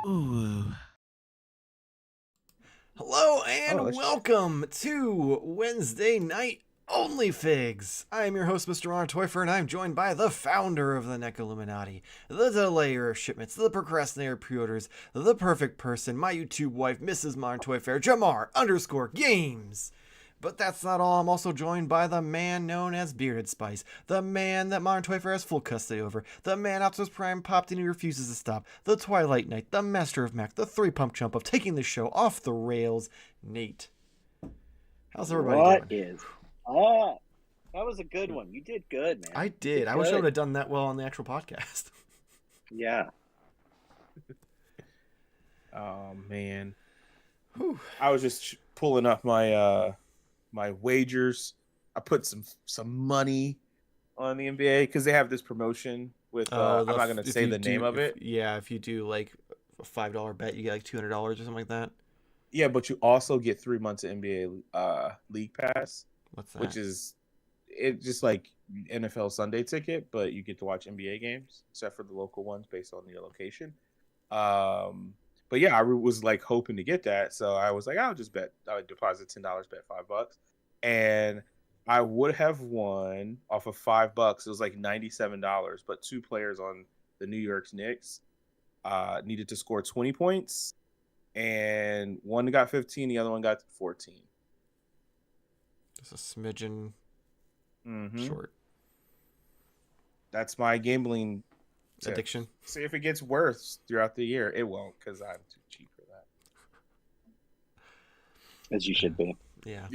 Ooh. Hello and welcome to Wednesday Night Onlyfigs. I am your host, Mr. Ron Toyfer, and I'm joined by the founder of the NEC Illuminati, the delayer of shipments, the procrastinator of pre-orders, the perfect person, my YouTube wife, Mrs. Modern Toyfair, Jamar_Games. But that's not all. I'm also joined by the man known as Bearded Spice, the man that Modern Toyfair has full custody over, the man Optimus Prime popped in and refuses to stop, the Twilight Knight, the Master of Mac, the three-pump chump of taking the show off the rails, Nate. How's everybody doing? What is up? That was a good one. You did good, man. I did. I wish I would have done that well on the actual podcast. Yeah. Oh man. Whew. I was just pulling up my my wagers. I put some money on the NBA because they have this promotion with I'm not gonna say the name of it. Yeah, if you do like a $5 bet, you get like $200 or something like that. Yeah, but you also get 3 months of NBA League Pass. What's that? Which is just like NFL Sunday ticket, but you get to watch NBA games except for the local ones based on your location. But yeah, I was like hoping to get that, so I was like, I'll just bet. I would deposit $10, bet $5, and I would have won off of $5. It was like $97, but two players on the New York Knicks needed to score 20 points, and one got 15, the other one got 14. Just a smidgen short. That's my gambling addiction. See if it gets worse throughout the year. It won't, because I'm too cheap for that. As you should be. Yeah.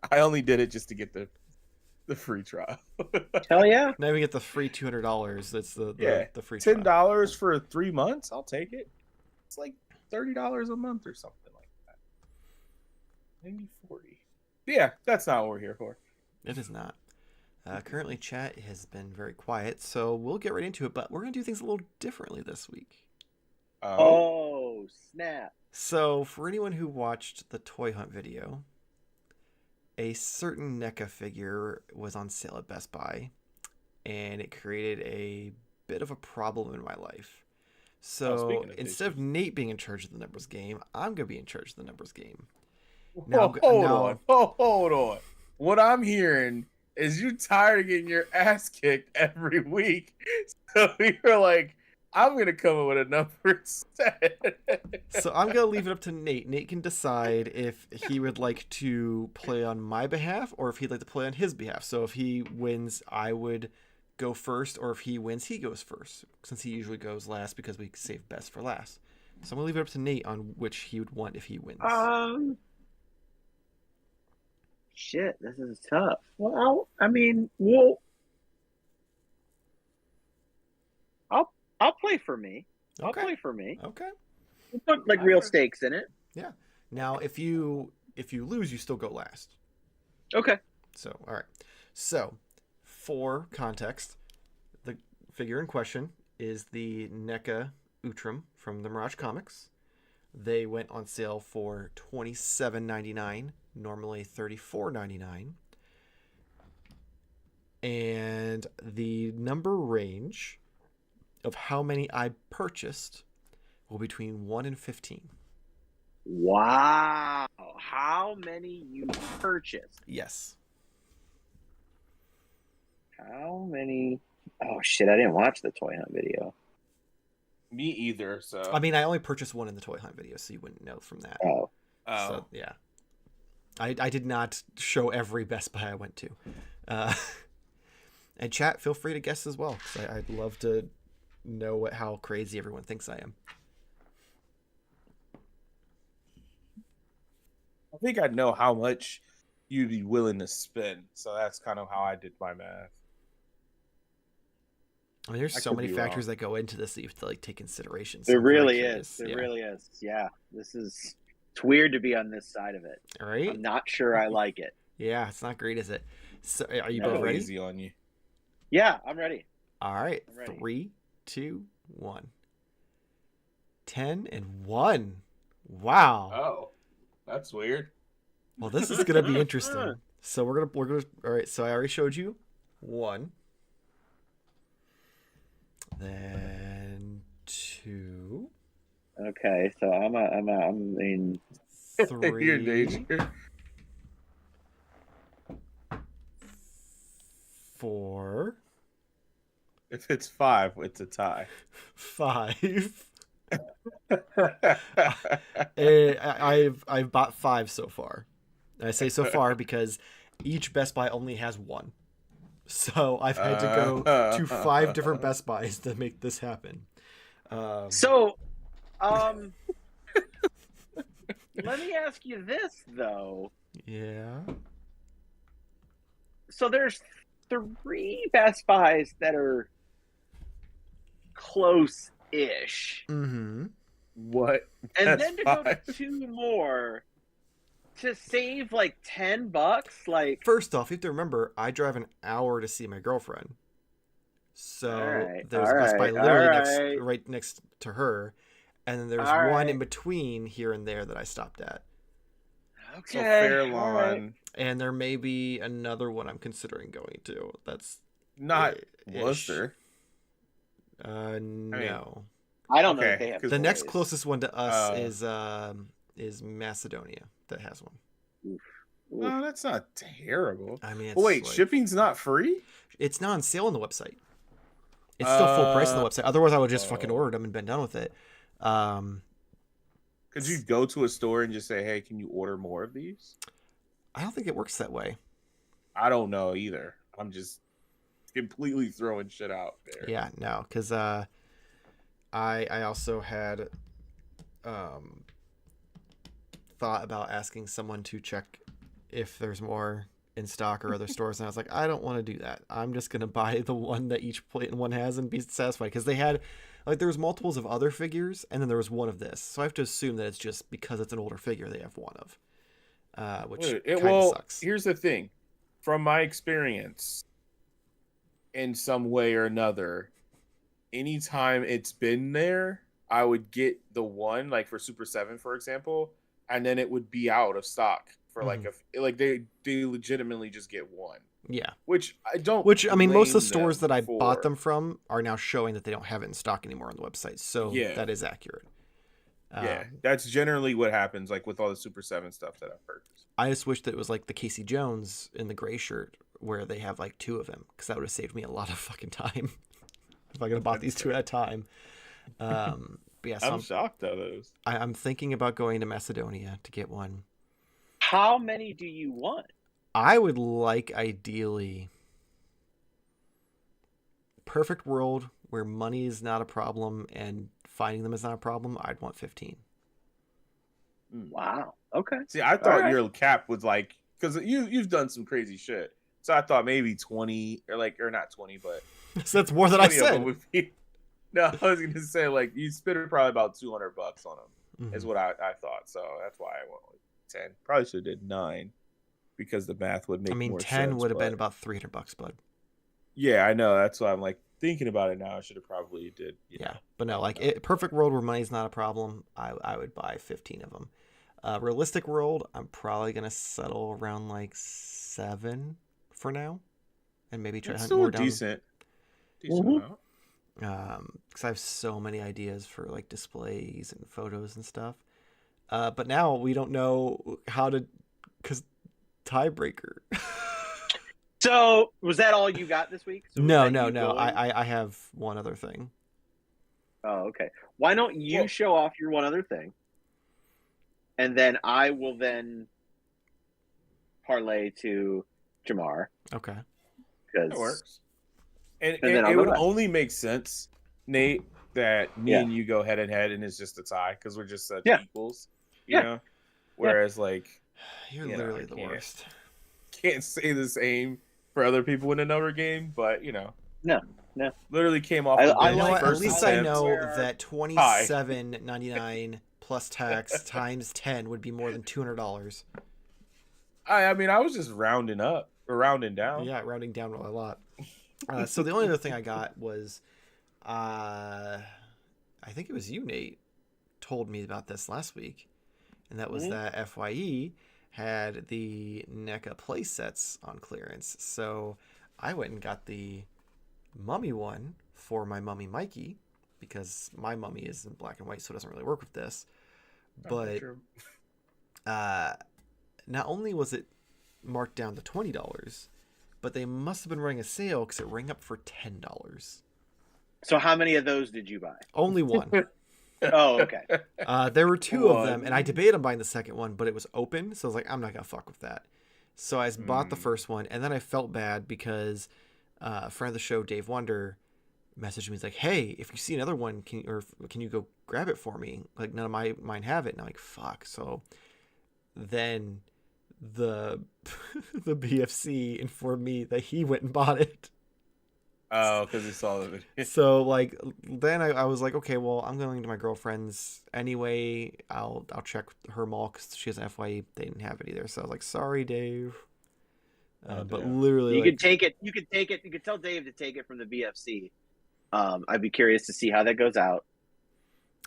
I only did it just to get the free trial. Hell yeah. Now we get the free $200. That's the free $10 trial. For 3 months. I'll take it. It's like $30 a month or something like that. Maybe 40. But yeah, that's not what we're here for. It is not. Currently, chat has been very quiet, so we'll get right into it, but we're going to do things a little differently this week. Oh, snap. So, for anyone who watched the Toy Hunt video, a certain NECA figure was on sale at Best Buy, and it created a bit of a problem in my life. So, instead of Nate being in charge of the numbers game, I'm going to be in charge of the numbers game. Hold on. What I'm hearing is you tired of getting your ass kicked every week. So you're like, I'm going to come up with a number instead. So I'm going to leave it up to Nate. Nate can decide if he would like to play on my behalf or if he'd like to play on his behalf. So if he wins, I would go first, or if he wins, he goes first, since he usually goes last because we save best for last. So I'm going to leave it up to Nate on which he would want if he wins. Shit, this is tough. Well, I'll play for me. I'll play for me. Okay. We'll put like real stakes in it. Yeah. Now, if you lose, you still go last. Okay. So, all right. So, for context, the figure in question is the NECA Utrum from the Mirage Comics. They went on sale for $27.99, normally $34.99. And the number range of how many I purchased will be between 1 and 15. Wow. How many you purchased? Yes. How many? Oh, shit. I didn't watch the Toy Hunt video. Me either. So I mean, I only purchased one in the Toy Hunt video, so you wouldn't know from that. Oh. So, yeah. I did not show every Best Buy I went to. And chat, feel free to guess as well, because I'd love to know how crazy everyone thinks I am. I think I know how much you'd be willing to spend. So that's kind of how I did my math. I mean, there's so many factors that go into this that you have to like take consideration. So there really is. There really is. Yeah. It's weird to be on this side of it. All right. I'm not sure I like it. Yeah, it's not great, is it? So, are you both ready? Easy on you. Yeah, I'm ready. All right. 3, 2, 1. 10 and 1. Wow. Oh, that's weird. Well, this is gonna be interesting. So we're gonna. All right. So I already showed you 1. then 2. Okay, so I'm in 3. You're in danger. 4. If it's 5, it's a tie. 5. I've bought 5 so far. And I say so far because each Best Buy only has 1. So I've had to go to 5 different Best Buys to make this happen. let me ask you this though. Yeah. So there's 3 Best Buys that are close-ish. Mm-hmm. What? And then to go to 2 more to save like $10, like. First off, you have to remember I drive an hour to see my girlfriend, so there's a Best Buy literally right next to her, and then there's one in between here and there that I stopped at. Okay, so Fairlawn, and there may be another one I'm considering going to. That's not Worcester. No. I don't know if they have the next closest one to us is Macedonia that has one. Oof. No, that's not terrible. I mean, wait, shipping's not free? It's not on sale on the website. It's still full price on the website. Otherwise, I would just fucking ordered them and been done with it. Could you go to a store and just say, "Hey, can you order more of these?" I don't think it works that way. I don't know either. I'm just completely throwing shit out there. Yeah, no, because I also had thought about asking someone to check if there's more in stock or other stores, and I was like, I don't want to do that. I'm just gonna buy the one that each one has and be satisfied, because they had there was multiples of other figures and then there was one of this, so I have to assume that it's just because it's an older figure they have one of, which kind of sucks. Here's the thing, from my experience, in some way or another, anytime it's been there, I would get the one, like for Super 7, for example, and then it would be out of stock for they legitimately just get one. Yeah. Which I mean, most of the stores that I bought them from are now showing that they don't have it in stock anymore on the website. So that is accurate. Yeah, that's generally what happens, like with all the Super 7 stuff that I've purchased. I just wish that it was like the Casey Jones in the gray shirt where they have like 2 of them, because that would have saved me a lot of fucking time if I could have bought these 2 at a time. But yeah, so I'm shocked at those. I'm thinking about going to Macedonia to get one. How many do you want? I would like, ideally, perfect world where money is not a problem and finding them is not a problem. I'd want 15. Wow. Okay. See, I thought your cap was like, because you've done some crazy shit. So I thought maybe 20 or not 20, but so that's more than I said. No, I was going to say, like, you spent probably about $200 on them, is what I thought. So that's why I went with 10. Probably should have did 9, because the math would make more sense. 10 would have been about $300, bud. Yeah, I know. That's why I'm like thinking about it now. I should have probably did. Yeah, but no, like perfect world where money's not a problem, I would buy 15 of them. Realistic world, I'm probably gonna settle around like 7 for now, and maybe try to hunt more down. Decent amount. Because I have so many ideas for like displays and photos and stuff. But now we don't know how to, because tiebreaker. So was that all you got this week? So no. I have one other thing. Oh, okay. Why don't you show off your one other thing, and then I will then parlay to Jamar. Okay. That works. And it would only make sense, Nate, that me and you go head and head, and it's just a tie because we're just such equals, you know. Whereas, like, you're literally the worst. Can't say the same for other people in another game, but no. Literally came off. At least I know that $27.99 plus tax times 10 would be more than $200. I mean, I was just rounding up or rounding down. Yeah, rounding down a lot. So the only other thing I got was, I think it was you, Nate, told me about this last week, and that was that FYE had the NECA play sets on clearance. So I went and got the mummy one for my mummy Mikey, because my mummy is in black and white, so it doesn't really work with this. But not only was it marked down to $20, but they must have been running a sale because it rang up for $10. So how many of those did you buy? Only one. Oh, okay. There were two of them, and I debated on buying the second one, but it was open, so I was like, I'm not gonna fuck with that. So I bought the first one, and then I felt bad because a friend of the show, Dave Wonder, messaged me. He's like, "Hey, if you see another one, can you go grab it for me? Like, none of mine have it." And I'm like, "Fuck." So then the the BFC informed me that he went and bought it. Oh, because he saw the video. So like then I was like, okay, well, I'm going to my girlfriend's anyway. I'll check her mall because she has an FYE. They didn't have it either. So I was like, sorry, Dave. But literally, you could take it. You could take it. You could tell Dave to take it from the BFC. I'd be curious to see how that goes out.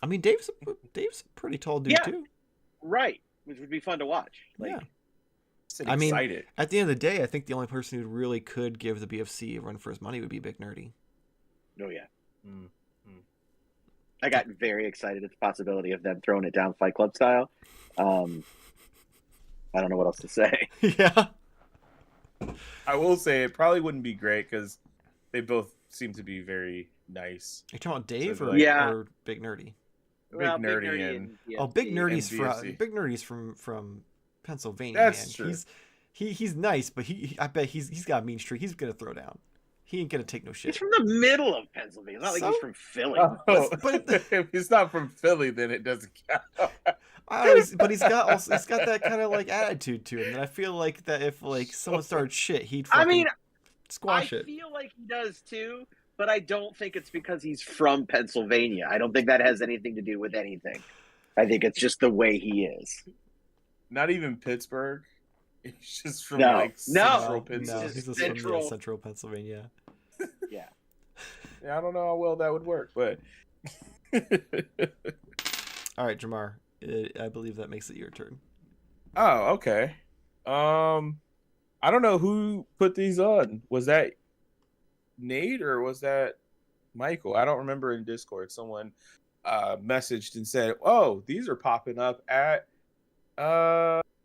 I mean, Dave's a pretty tall dude too. Right, which would be fun to watch. Like, yeah. I mean, at the end of the day, I think the only person who really could give the BFC a run for his money would be Big Nerdy. Oh, yeah. I got very excited at the possibility of them throwing it down Fight Club style. I don't know what else to say. Yeah. I will say it probably wouldn't be great because they both seem to be very nice. You're talking about Dave or Big Nerdy? Big Nerdy and Big Nerdy's from Pennsylvania. That's man. true. He's nice, but I bet he's got a mean streak. He's gonna throw down. He ain't gonna take no shit. He's from the middle of Pennsylvania. It's not like he's from Philly. But if he's not from Philly, then it doesn't count. But he's got that kind of like attitude to him. And I feel like that if like someone started shit, he'd squash it. I feel like he does too, but I don't think it's because he's from Pennsylvania. I don't think that has anything to do with anything. I think it's just the way he is. Not even Pittsburgh. He's just from central Pennsylvania. He's just from central Pennsylvania. Yeah. I don't know how well that would work, but all right, Jamar. I believe that makes it your turn. Oh, okay. I don't know who put these on. Was that Nate or was that Michael? I don't remember in Discord. Someone messaged and said, "Oh, these are popping up at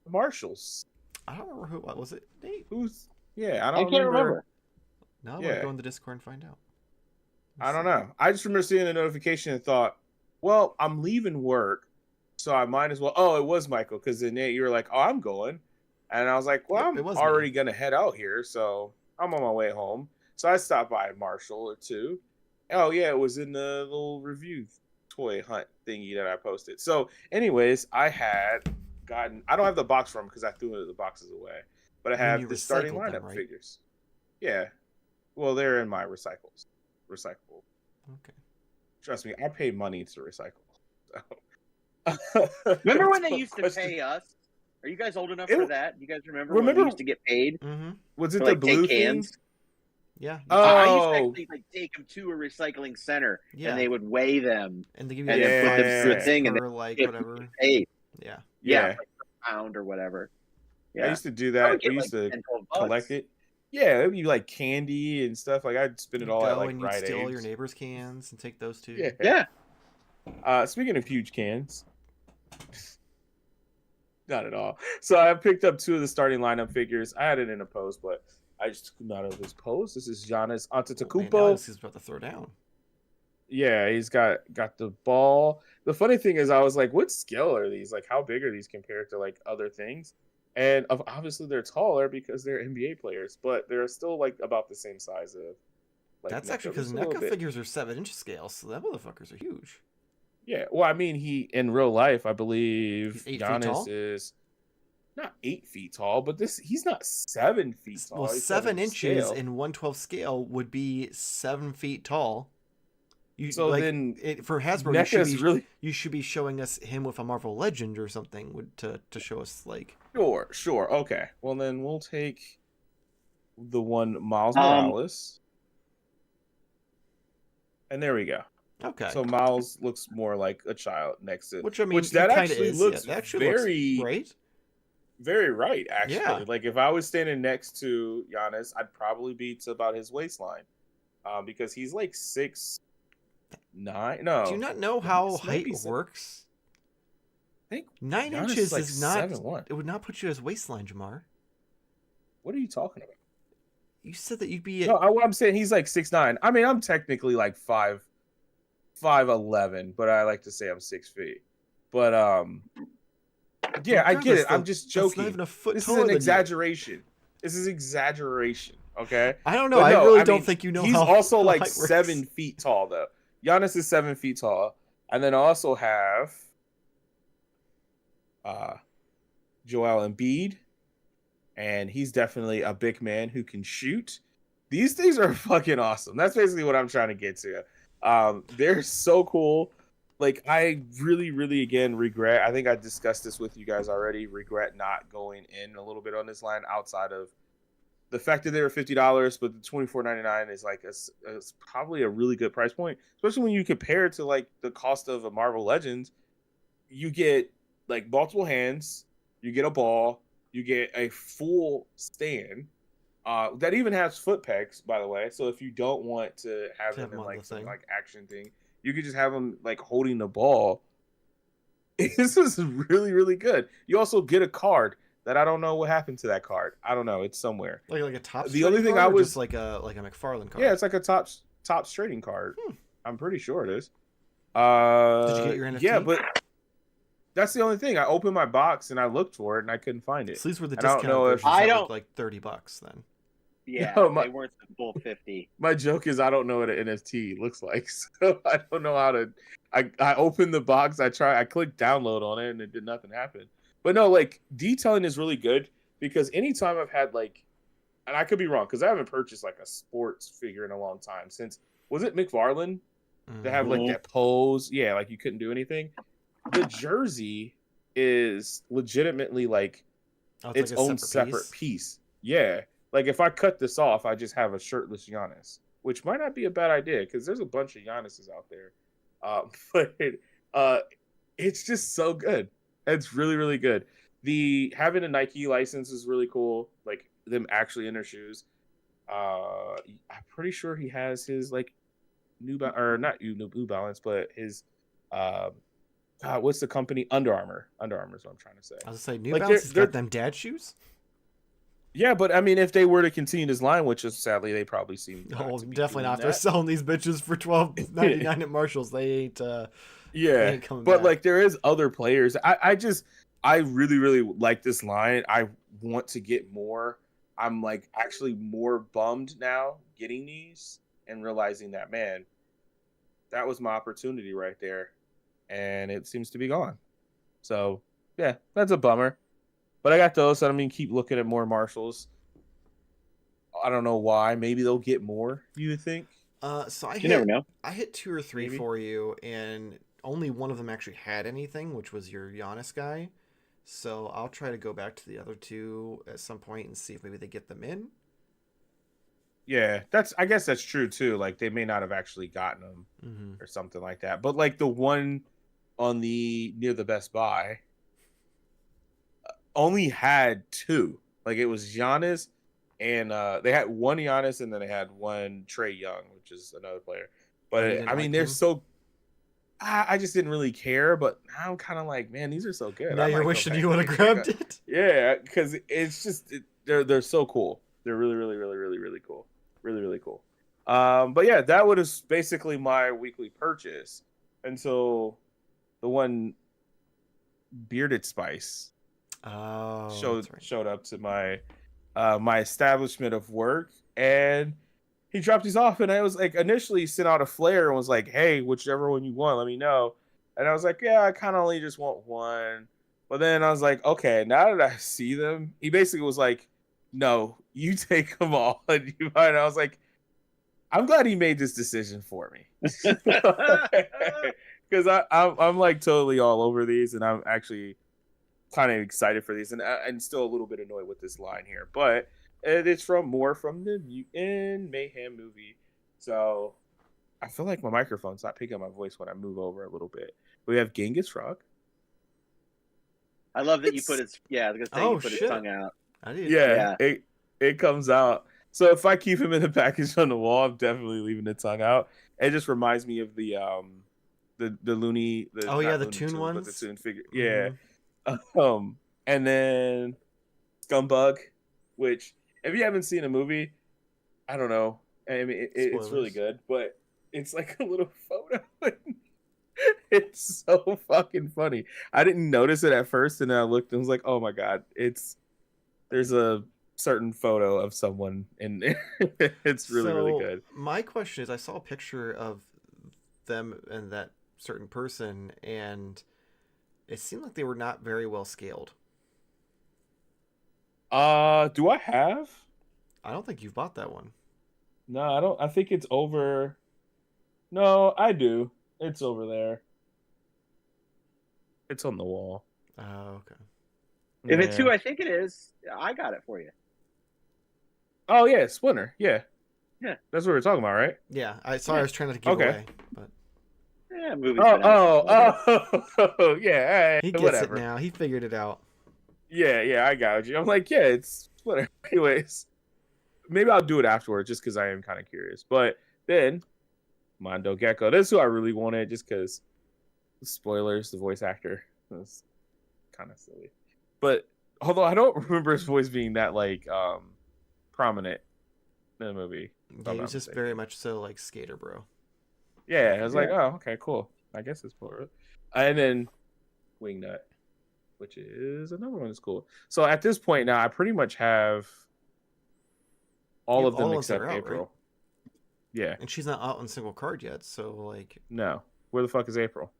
Marshall's." I don't remember who. What was it? Nate? I can't remember. No, I'm gonna go in the Discord and find out. I don't know. I just remember seeing a notification and thought, well, I'm leaving work, so I might as well. Oh, it was Michael, because then Nate, you were like, "Oh, I'm going," and I was like, "Well, I'm already gonna head out here, so I'm on my way home." So I stopped by Marshall or two. Oh yeah, it was in the little review toy hunt thingy that I posted. So, anyways, I don't have the box from because I threw the boxes away, but I have the starting lineup figures. Yeah, well, they're in my recyclable. Okay. Trust me, I pay money to recycle. So. Remember when they used to pay us? Are you guys old enough for that? You guys remember when we used to get paid? Mm-hmm. Was it the blue cans? Yeah. I used to actually take them to a recycling center, and they would weigh them, and they give you and then put them through a thing, and then like whatever. Paid. Yeah, like a pound or whatever. Yeah, I used to do that. We used to collect it. Yeah, it'd be like candy and stuff. Like I'd spend it all at like Rite Aid. Steal your neighbor's cans and take those too. Yeah. Speaking of huge cans, not at all. So I picked up 2 of the starting lineup figures. I had it in a post, but I just took him out of his post. This is Giannis Antetokounmpo. He's about to throw down. Yeah, he's got the ball. The funny thing is, I was like, what scale are these? Like, how big are these compared to like other things? And obviously they're taller because they're NBA players, but they're still like about the same size of. Like, that's actually because NECA figures are 7-inch scale, so that motherfuckers are huge. Yeah, well, I mean, he in real life, I believe Giannis is not 8 feet tall, but he's not 7 feet tall. Well, 7 inches in 1/12 scale would be 7 feet tall. For Hasbro, you should be showing us him with a Marvel Legend or something to show us like. Sure, okay. Well, then we'll take the one Miles Morales, and there we go. Okay. So Miles looks more like a child next to, which actually looks very right. Very right, actually. Yeah. Like if I was standing next to Giannis, I'd probably be to about his waistline. because he's like 6'9". No, Do you not know how Giannis might height be works? I think 9 Giannis inches like is not. 7'1". It would not put you as waistline, Jamar. What are you talking about? You said that you'd be. No, what I'm saying, he's like 6'9". I mean, I'm technically like 5'11", but I like to say I'm 6 feet. But yeah, I get it. I'm just joking. That's not even a foot This is taller an than exaggeration. This is exaggeration. Okay. I don't know. But I no, really I don't mean, think you know he's how. also how like height works. 7 feet tall, though. Giannis is 7 feet tall, and then I also have Joel Embiid, and he's definitely a big man who can shoot. These things are fucking awesome. That's basically what I'm trying to get to. They're so cool. Like, I really, really, again, regret. I think I discussed this with you guys already. Regret not going in a little bit on this line outside of the fact that they were $50, but the $24.99 is like it's probably a really good price point, especially when you compare it to like the cost of a Marvel Legends. You get like multiple hands, you get a ball, you get a full stand that even has foot pegs, by the way. So if you don't want to have them in like some like action thing, you could just have them like holding the ball. This is really, really good. You also get a card that I don't know what happened to that card. I don't know. It's somewhere. Like a top. The only thing card, I was just like a McFarlane card. Yeah, it's like a top trading card. I'm pretty sure it is. Did you get your NFT? Yeah, but that's the only thing. I opened my box and I looked for it and I couldn't find it. So these were the And I don't discount know if- versions. I that don't- looked like $30 then. Yeah, No, they weren't the full 50. My joke is I don't know what an NFT looks like, so I don't know how to. I opened the box. I clicked download on it and it did nothing happen. But no, like detailing is really good because anytime I've had like, and I could be wrong because I haven't purchased like a sports figure in a long time since was it McFarlane to have like that pose? Yeah, like you couldn't do anything. The jersey is legitimately like its like own separate piece. Yeah. Like, if I cut this off, I just have a shirtless Giannis, which might not be a bad idea because there's a bunch of Giannis's out there. But it's just so good. It's really, really good. Having a Nike license is really cool. Like, them actually in their shoes. I'm pretty sure he has his, like, New Balance, but his, what's the company? Under Armour. Under Armour is what I'm trying to say. I was going to say, New Balance has got them dad shoes? Yeah, but I mean, if they were to continue this line, which is sadly they probably seem definitely not. If they're selling these bitches for $12.99 at Marshalls, they ain't. Yeah, but back. Like there is other players. I really, really like this line. I want to get more. I'm like actually more bummed now getting these and realizing that, man, that was my opportunity right there, and it seems to be gone. So yeah, that's a bummer. But I got those. So I mean, keep looking at more Marshalls. I don't know why. Maybe they'll get more. You would think? So You never know. I hit 2 or 3 for you, and only one of them actually had anything, which was your Giannis guy. So I'll try to go back to the other 2 at some point and see if maybe they get them in. Yeah, I guess that's true too. Like they may not have actually gotten them or something like that. But like the one on near the Best Buy only had 2. Like it was Giannis and they had one Giannis and then they had one Trae Young, which is another player. But I mean, they're so. I just didn't really care, but now I'm kind of like, man, these are so good. Now you're wishing you would have grabbed it. Yeah, because it's just they're so cool. They're really, really, really, really, really cool. Really, really cool. But yeah, that was basically my weekly purchase until the one Bearded Spice showed up to my my establishment of work, and he dropped these off, and I was like, initially sent out a flare and was like, hey, whichever one you want, let me know. And I was like, yeah, I kind of only just want one. But then I was like, okay, now that I see them, he basically was like, no, you take them all. And I was like, I'm glad he made this decision for me. Because I'm like totally all over these, and I'm actually kind of excited for these, and I'm still a little bit annoyed with this line here. But it's from the Mutant Mayhem movie. So I feel like my microphone's not picking up my voice when I move over a little bit. We have Genghis Frog. I love that you put his. Yeah, I was gonna say you put his tongue out. I did. Yeah. It comes out. So if I keep him in the package on the wall, I'm definitely leaving the tongue out. It just reminds me of the Looney, Oh yeah, not the Looney Toon Tunes, but the ones. Toon figure. Yeah. Mhm. And then Scumbug, which if you haven't seen a movie, I don't know. I mean, it's really Spoilers. good, but it's like a little photo. It's so fucking funny. I didn't notice it at first, and then I looked and was like, "Oh my god!" There's a certain photo of someone in there. It's really, really So good. my question is, I saw a picture of them and that certain person, and it seemed like they were not very well scaled. Do I have? I don't think you've bought that one. No, I don't. I think it's over. No, I do. It's over there. It's on the wall. Oh, okay. If it's who Yeah. I think it is, I got it for you. Oh yeah, Splinter. Yeah, Yeah. that's what we're talking about, right? Yeah, I was trying to give Okay. away, but Yeah, movie's Oh, been out since yeah. he Hey, gets it whatever. now. He figured it out. Yeah. I got you. I'm like, yeah, it's Splinter. Anyways, maybe I'll do it afterwards, just because I am kind of curious. But then Mondo Gecko. This is who I really wanted, just because spoilers. The voice actor was kind of silly, but although I don't remember his voice being that like prominent in the movie. If Yeah, I'm he was not just mistaken. very much so like skater bro. Yeah, I was like, Yeah. oh, okay, cool. I guess it's cool. And then Wingnut, which is another one that's cool. So at this point now, I pretty much have You all have of all them the ones that are except out, right? April. Yeah, And she's not out on single card yet, so like, no. Where the fuck is April?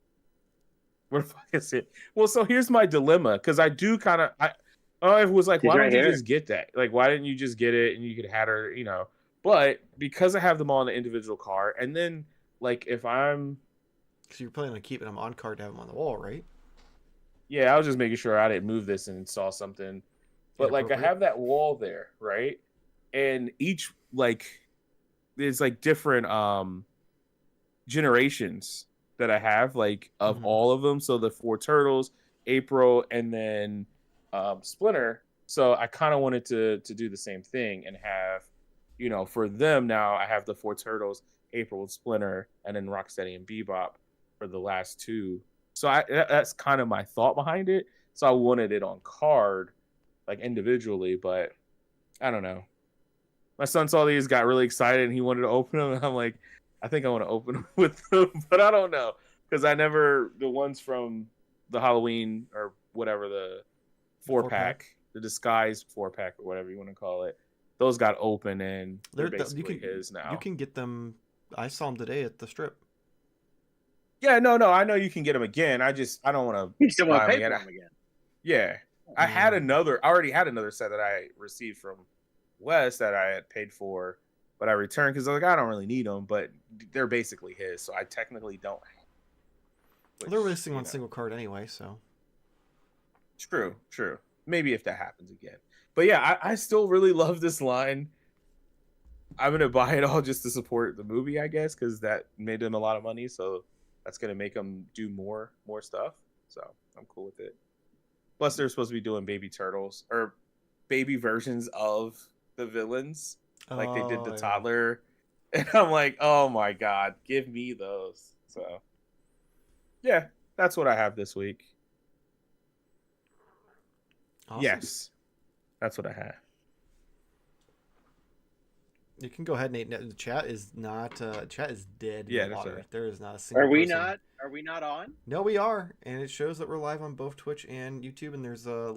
Where the fuck is it? Well, so here's my dilemma, because I do kind of I was like, She's why right don't you here. just get that? Like, why didn't you just get it and you could have her, But because I have them all in the individual car, and then like if I'm because you're planning on keeping them on card to have them on the wall, right? yeah, I was just making sure I didn't move this and saw something. But like I Inappropriate. have that wall there, right? And each like there's like different generations that I have, like of Mm-hmm. all of them. So the four turtles, April, and then Splinter. So I kind of wanted to do the same thing and have, for them now I have the four turtles, April and Splinter, and then Rocksteady and Bebop for the last two. So that's kind of my thought behind it. So I wanted it on card, like individually, but I don't know. My son saw these, got really excited, and he wanted to open them. And I'm like, I think I want to open them with them, but I don't know, because I never the ones from the Halloween or whatever, the four Four-pack. pack, the disguise 4-pack or whatever you want to call it. Those got open and they're You basically can his you now. can get them. I saw them today at the strip. Yeah, no, I know you can get them again. I don't want to You still want buy to them pay again. for them again. Yeah, I already had another set that I received from Wes that I had paid for, but I returned because I was like, I don't really need them, but they're basically his, so I technically don't. Well, they're releasing on single card anyway, so True. Maybe if that happens again. But yeah, I still really love this line. I'm gonna buy it all just to support the movie, I guess, because that made them a lot of money. So that's gonna make them do more stuff. So I'm cool with it. Plus, they're supposed to be doing baby turtles or baby versions of the villains, like they did the yeah. toddler. And I'm like, oh my god, give me those. So yeah, that's what I have this week. Awesome. Yes, that's what I have. You can go ahead, Nate. The chat is not. Chat is dead in Yeah, the that's water. right. There is not a single. Are we person. not? Are we not on? No, we are, and it shows that we're live on both Twitch and YouTube. And there's a